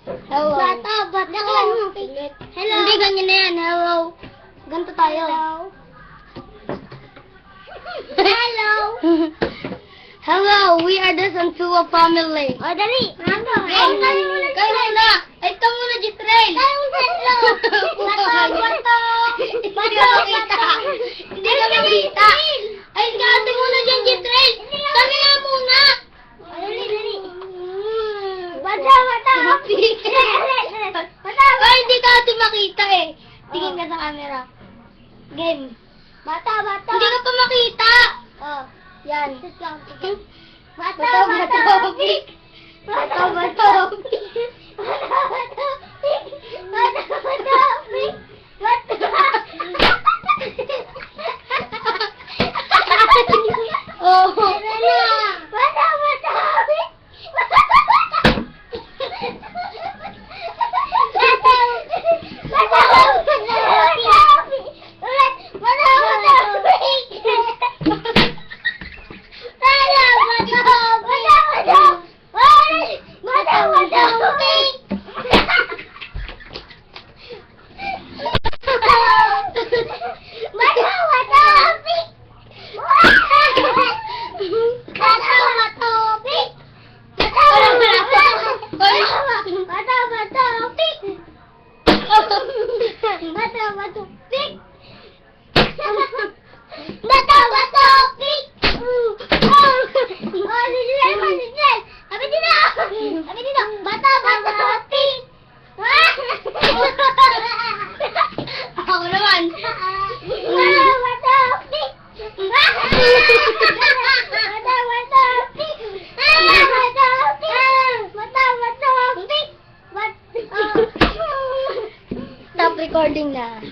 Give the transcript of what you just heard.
Hello. Bata. Hello. Hindi, ganyan na yan. Hello. Ganito tayo. Hello. Hello, we are the Santua family. O, dali. Kayo muna. Ay, ito muna, Jitrail. Hindi ka makita. Hindi ka makita. Ay, ate muna dyan, Jitrail. Kami nga muna. Dali. Bata. Ay, hindi ka ate makita eh. Tingin ka sa camera. Game. Bata. Hindi ka pa makita. Oh. Yan. Bata. Oh. Ako naman. Stop recording na.